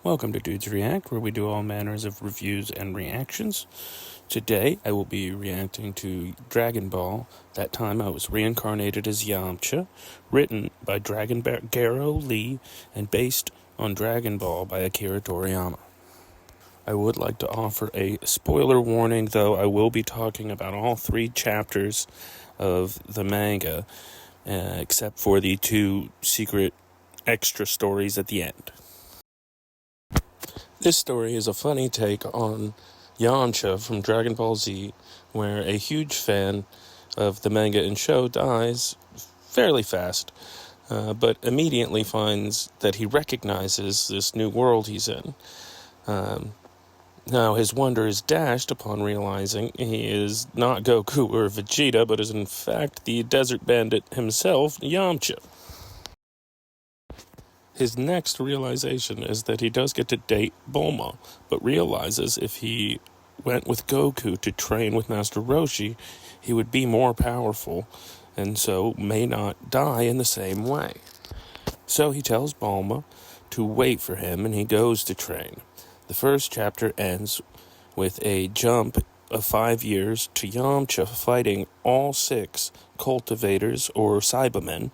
Welcome to Dudes React, where we do all manners of reviews and reactions. Today, I will be reacting to DragonBall. That time I was reincarnated as Yamcha, written by dragongarrow Lee, and based on DragonBall by Akira Toriyama. I would like to offer a spoiler warning, though I will be talking about all 3 chapters of the manga, except for the 2 secret extra stories at the end. This story is a funny take on Yamcha from Dragon Ball Z, where a huge fan of the manga and show dies fairly fast, but immediately finds that he recognizes this new world he's in. Now his wonder is dashed upon realizing he is not Goku or Vegeta, but is in fact the desert bandit himself, Yamcha. His next realization is that he does get to date Bulma, but realizes if he went with Goku to train with Master Roshi, he would be more powerful, and so may not die in the same way. So he tells Bulma to wait for him, and he goes to train. The first chapter ends with a jump of 5 years to Yamcha fighting all 6 cultivators or Cybermen,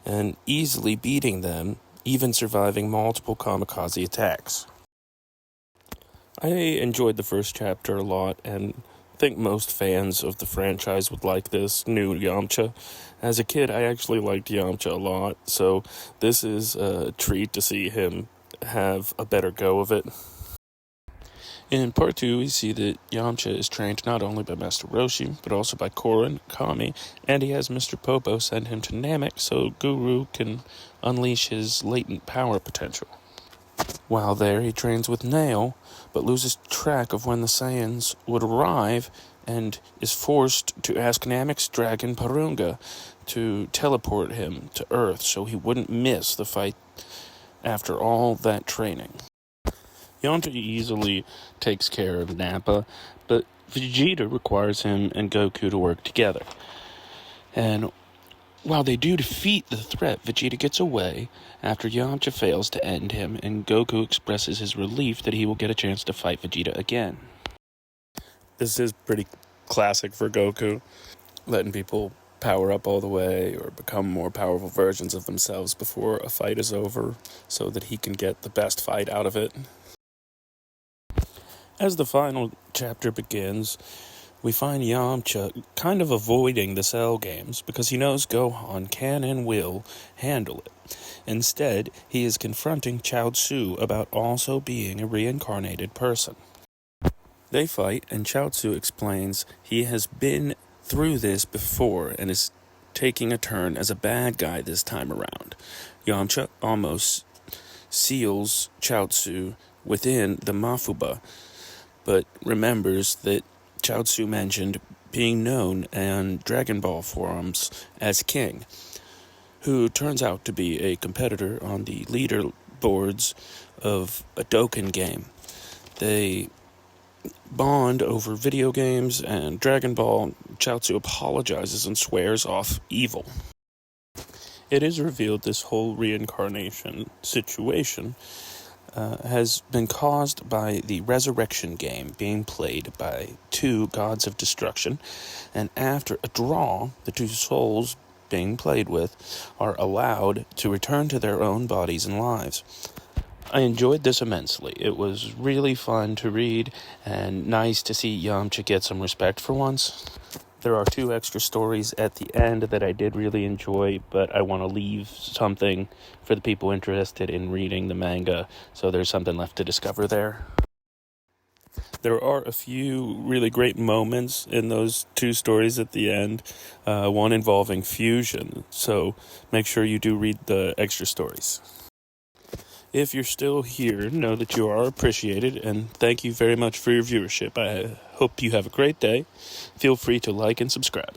and easily beating them, even surviving multiple kamikaze attacks. I enjoyed the first chapter a lot, and think most fans of the franchise would like this new Yamcha. As a kid, I actually liked Yamcha a lot, so this is a treat to see him have a better go of it. In part 2, we see that Yamcha is trained not only by Master Roshi, but also by Korra, Kami, and he has Mr. Popo send him to Namek so Guru can unleash his latent power potential. While there, he trains with Nail, but loses track of when the Saiyans would arrive and is forced to ask Namek's dragon Porunga to teleport him to Earth so he wouldn't miss the fight after all that training. Yamcha easily takes care of Nappa, but Vegeta requires him and Goku to work together. And while they do defeat the threat, Vegeta gets away after Yamcha fails to end him, and Goku expresses his relief that he will get a chance to fight Vegeta again. This is pretty classic for Goku, letting people power up all the way or become more powerful versions of themselves before a fight is over so that he can get the best fight out of it. As the final chapter begins, we find Yamcha kind of avoiding the Cell games because he knows Gohan can and will handle it. Instead, he is confronting Chaozu about also being a reincarnated person. They fight, and Chaozu explains he has been through this before and is taking a turn as a bad guy this time around. Yamcha almost seals Chaozu within the Mafuba, but remembers that Chaozu mentioned being known on Dragon Ball forums as King, who turns out to be a competitor on the leaderboards of a Dokkan game. They bond over video games and Dragon Ball. Chaozu apologizes and swears off evil. It is revealed this whole reincarnation situation has been caused by the resurrection game being played by 2 gods of destruction, and after a draw, the 2 souls being played with are allowed to return to their own bodies and lives. I enjoyed this immensely. It was really fun to read, and nice to see Yamcha get some respect for once. There are 2 extra stories at the end that I did really enjoy, but I want to leave something for the people interested in reading the manga, so there's something left to discover there. There are a few really great moments in those 2 stories at the end, one involving fusion, so make sure you do read the extra stories. If you're still here, know that you are appreciated, and thank you very much for your viewership. I hope you have a great day. Feel free to like and subscribe.